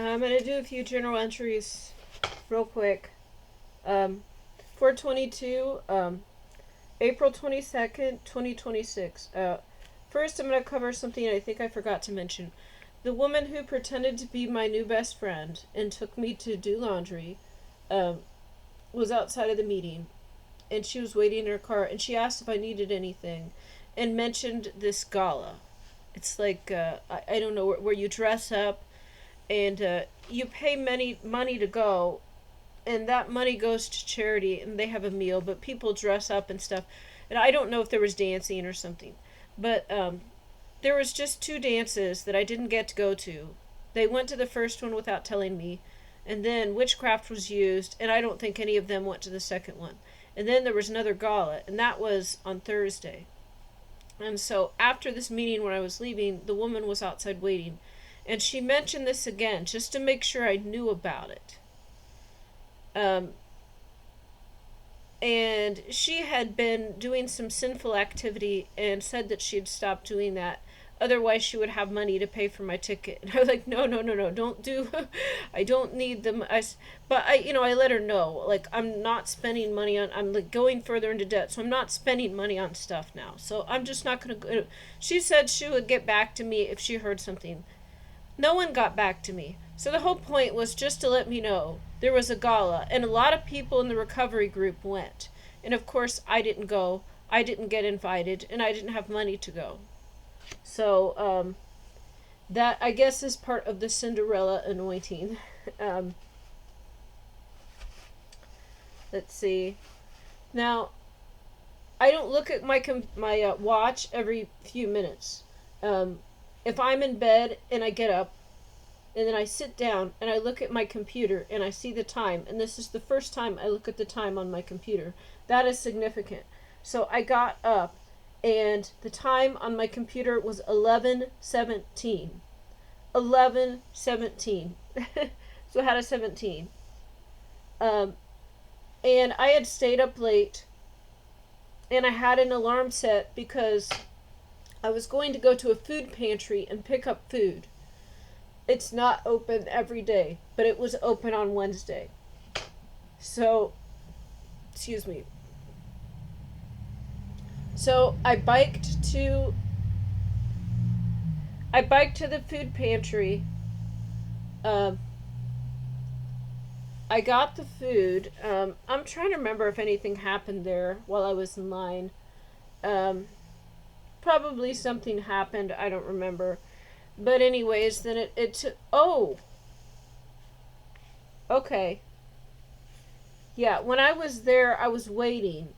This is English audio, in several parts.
I'm going to do a few journal entries real quick. 422, April 22nd, 2026. First, I'm going to cover something I think I forgot to mention. The woman who pretended to be my new best friend and took me to do laundry um, was outside of the meeting, and she was waiting in her car, and she asked if I needed anything and mentioned this gala. It's like, I don't know, where you dress up and you pay many money to go, and that money goes to charity, and they have a meal, but people dress up and stuff. And I don't know if there was dancing or something, but there was just two dances that I didn't get to go to. They went to the first one without telling me, and then witchcraft was used, and I don't think any of them went to the second one. And then there was another gala, and that was on Thursday. And so after this meeting, when I was leaving, the woman was outside waiting, and she mentioned this again just to make sure I knew about it. Um, and she had been doing some sinful activity and said that she'd stop doing that. Otherwise, she would have money to pay for my ticket. And I was like, no, no, no, no, don't do. I don't need them. But I let her know, like, I'm not spending money on. I'm like going further into debt, so I'm not spending money on stuff now. So I'm just not gonna go. She said she would get back to me if she heard something. No one got back to me. So the whole point was just to let me know there was a gala, and a lot of people in the recovery group went. And of course, I didn't go. I didn't get invited, and I didn't have money to go. So that, I guess, is part of the Cinderella anointing. um, let's see. Now, I don't look at my watch every few minutes. If I'm in bed and I get up, and then I sit down and I look at my computer and I see the time, and this is the first time I look at the time on my computer, that is significant. So I got up, and the time on my computer was 11:17. 11:17. So I had a 17. Um, and I had stayed up late, and I had an alarm set because I was going to go to a food pantry and pick up food. It's not open every day, but it was open on Wednesday. So, excuse me. So I biked to the food pantry. Um, I got the food. I'm trying to remember if anything happened there while I was in line. Um, Probably something happened. I don't remember. But anyways, then it took. Oh, okay. Yeah, when I was there, I was waiting.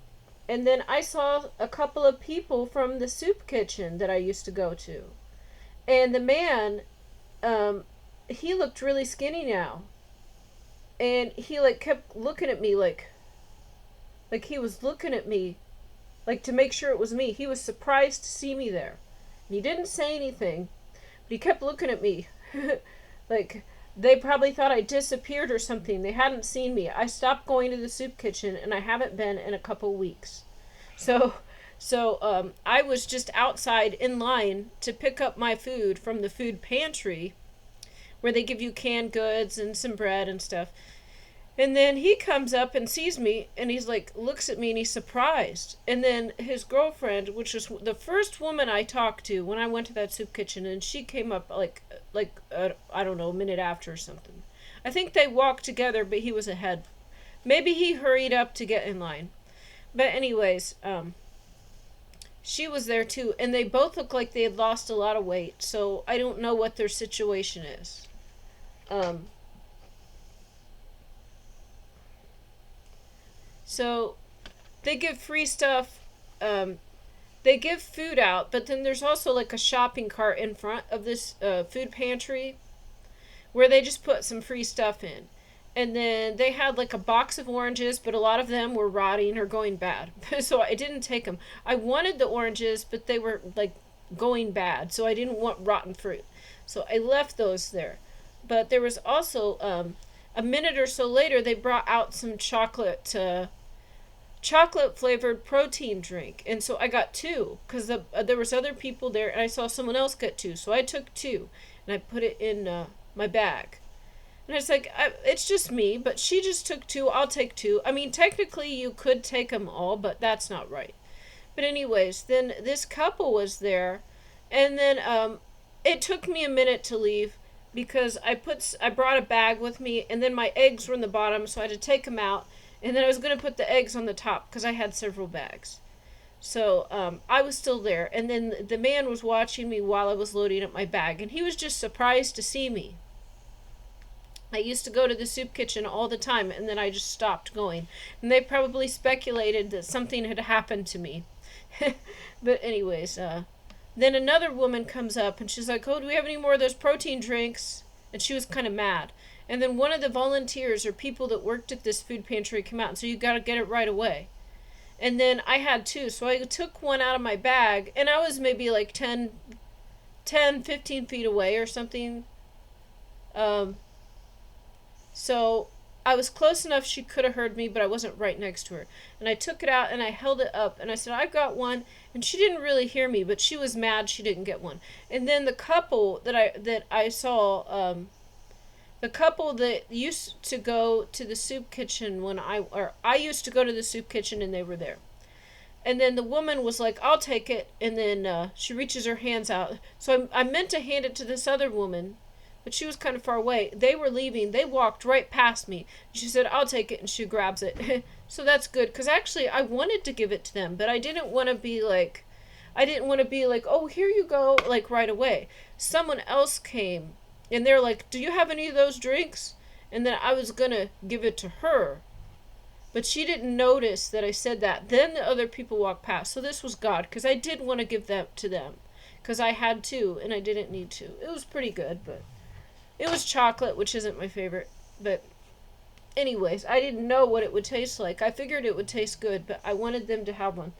And then I saw a couple of people from the soup kitchen that I used to go to. And the man, um, he looked really skinny now. And he like kept looking at me like he was looking at me like to make sure it was me. He was surprised to see me there. And he didn't say anything, but he kept looking at me. Like they probably thought I disappeared or something. They hadn't seen me. I stopped going to the soup kitchen, and I haven't been in a couple weeks. So I was just outside in line to pick up my food from the food pantry where they give you canned goods and some bread and stuff. And then he comes up and sees me, and he's like, looks at me, and he's surprised. And then his girlfriend, which was the first woman I talked to when I went to that soup kitchen, and she came up I don't know, a minute after or something. I think they walked together, but he was ahead. Maybe he hurried up to get in line. But anyways, she was there too, and they both look like they had lost a lot of weight. So I don't know what their situation is. Um, So they give free stuff. They give food out, but then there's also like a shopping cart in front of this food pantry where they just put some free stuff in. And then they had like a box of oranges, but a lot of them were rotting or going bad. So I didn't take them. I wanted the oranges, but they were like going bad. So I didn't want rotten fruit. So I left those there. But there was also a minute or so later, they brought out some chocolate flavored protein drink, and so I got two because there was other people there, and I saw someone else get two, so I took two and I put it in my bag. And it's like, it's just me, but she just took two, I'll take two. I mean, technically you could take them all, but that's not right. But anyways, then this couple was there, and then it took me a minute to leave because I brought a bag with me, and then my eggs were in the bottom, so I had to take them out, and then I was going to put the eggs on the top because I had several bags. So I was still there, and then the man was watching me while I was loading up my bag, and he was just surprised to see me. I used to go to the soup kitchen all the time, and then I just stopped going. And they probably speculated that something had happened to me. But anyways, then another woman comes up, and she's like, oh, do we have any more of those protein drinks? And she was kind of mad. And then one of the volunteers or people that worked at this food pantry came out and said, you got to get it right away. And then I had two, so I took one out of my bag, and I was maybe like 15 feet away or something. So I was close enough she could have heard me, but I wasn't right next to her. And I took it out and I held it up and I said, I've got one. And she didn't really hear me, but she was mad she didn't get one. And then the couple that I saw, the couple that used to go to the soup kitchen I used to go to the soup kitchen and they were there. And then the woman was like, I'll take it. And then she reaches her hands out. So I meant to hand it to this other woman, but she was kind of far away. They were leaving. They walked right past me. She said, I'll take it, and she grabs it. So that's good, because actually I wanted to give it to them, but I didn't want to be like, oh, here you go, like right away. Someone else came, and they're like, do you have any of those drinks? And then I was going to give it to her, but she didn't notice that I said that. Then the other people walked past. So this was God, because I did want to give that to them, because I had to, and I didn't need to. It was pretty good, but it was chocolate, which isn't my favorite. But anyways, I didn't know what it would taste like. I figured it would taste good, but I wanted them to have one.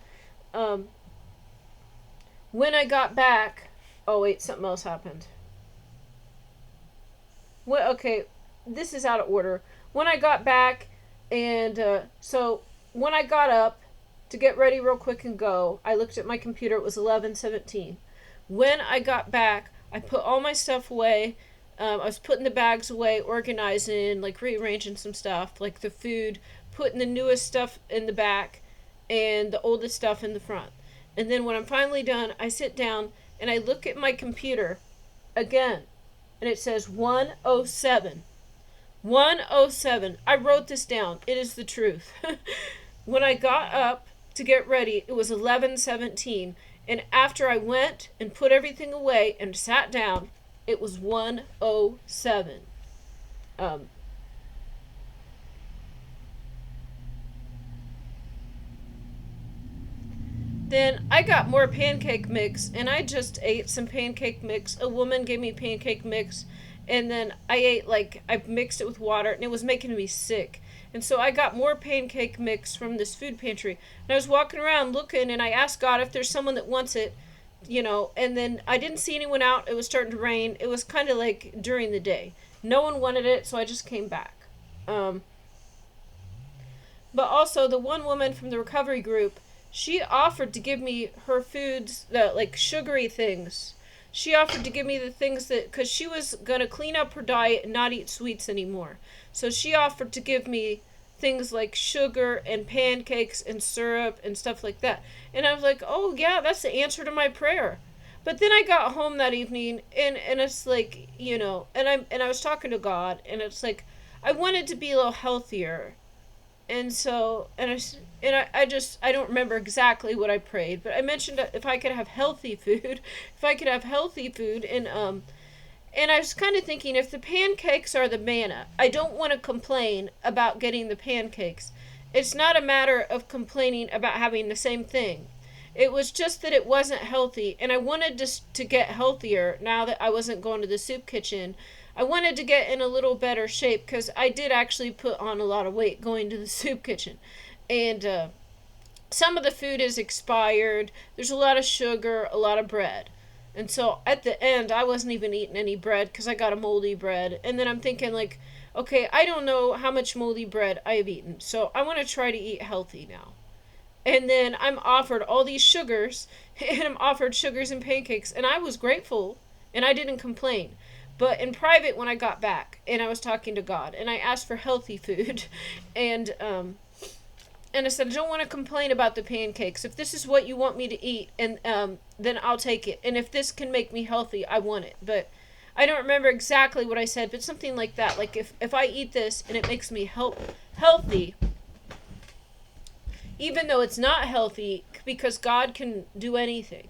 When I got back... Oh, wait, something else happened. Okay, this is out of order. When I got back, and so when I got up to get ready real quick and go, I looked at my computer. It was 11:17. When I got back, I put all my stuff away. I was putting the bags away, organizing, like rearranging some stuff, like the food, putting the newest stuff in the back and the oldest stuff in the front. And then when I'm finally done, I sit down and I look at my computer again, and it says 107. 107. I wrote this down. It is the truth. When I got up to get ready, it was 11:17. And after I went and put everything away and sat down, it was 107. Then I got more pancake mix, and I just ate some pancake mix. A woman gave me pancake mix, and then I mixed it with water, and it was making me sick. And so I got more pancake mix from this food pantry. And I was walking around looking, and I asked God if there's someone that wants it. And then I didn't see anyone out. It was starting to rain. It was kind of like during the day. No one wanted it, so I just came back. But also, the one woman from the recovery group, she offered to give me her foods, like sugary things. She offered to give me the things because she was going to clean up her diet and not eat sweets anymore. So she offered to give me things like sugar and pancakes and syrup and stuff like that. And I was like, oh yeah, that's the answer to my prayer. But then I got home that evening and it's like, and I was talking to God, and it's like I wanted to be a little healthier. And so I don't remember exactly what I prayed, but I mentioned if I could have healthy food, and I was kind of thinking, if the pancakes are the manna, I don't want to complain about getting the pancakes. It's not a matter of complaining about having the same thing. It was just that it wasn't healthy, and I wanted to get healthier now that I wasn't going to the soup kitchen. I wanted to get in a little better shape, because I did actually put on a lot of weight going to the soup kitchen. And some of the food is expired. There's a lot of sugar, a lot of bread. And so at the end, I wasn't even eating any bread because I got a moldy bread. And then I'm thinking like, okay, I don't know how much moldy bread I have eaten, so I want to try to eat healthy now. And then I'm offered all these sugars, and I'm offered sugars and pancakes, and I was grateful, and I didn't complain. But in private, when I got back and I was talking to God and I asked for healthy food, and I said, I don't want to complain about the pancakes. If this is what you want me to eat, and then I'll take it. And if this can make me healthy, I want it. But I don't remember exactly what I said, but something like that. Like if I eat this and it makes me healthy, even though it's not healthy, because God can do anything.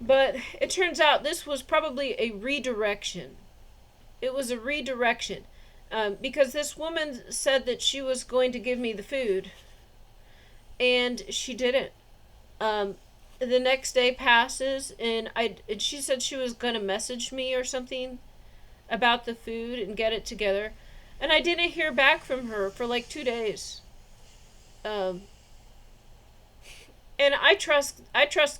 But it turns out this was probably a redirection. It was a redirection. Because this woman said that she was going to give me the food, and she didn't. The next day passes, and she said she was going to message me or something about the food and get it together, and I didn't hear back from her for like 2 days. Um, and I trust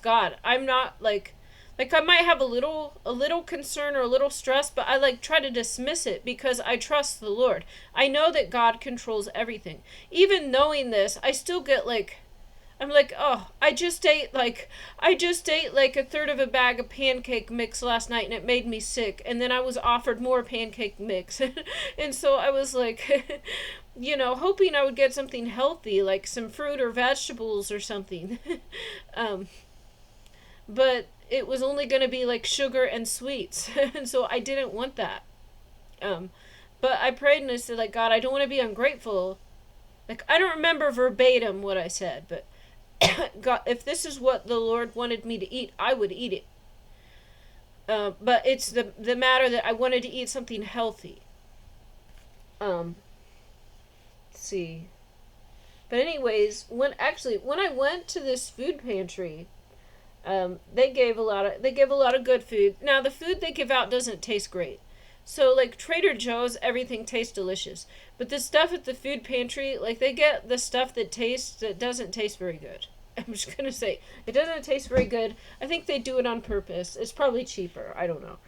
God. I'm not like I might have a little concern or a little stress, but I like try to dismiss it because I trust the Lord. I know that God controls everything. Even knowing this, I still get like, I'm like, oh, I just ate like a third of a bag of pancake mix last night and it made me sick, and then I was offered more pancake mix. And so I was like hoping I would get something healthy, like some fruit or vegetables or something. um but it was only going to be like sugar and sweets. And so I didn't want that. um but I prayed and I said, like, God, I don't want to be ungrateful. Like, I don't remember verbatim what I said, but God, if this is what the Lord wanted me to eat, I would eat it. But it's the matter that I wanted to eat something healthy. Let's see. But anyways, when I went to this food pantry, they gave a lot of good food. Now the food they give out doesn't taste great. So like Trader Joe's, everything tastes delicious. But the stuff at the food pantry, like they get the stuff that doesn't taste very good. I'm just gonna say it doesn't taste very good. I think they do it on purpose. It's probably cheaper. I don't know.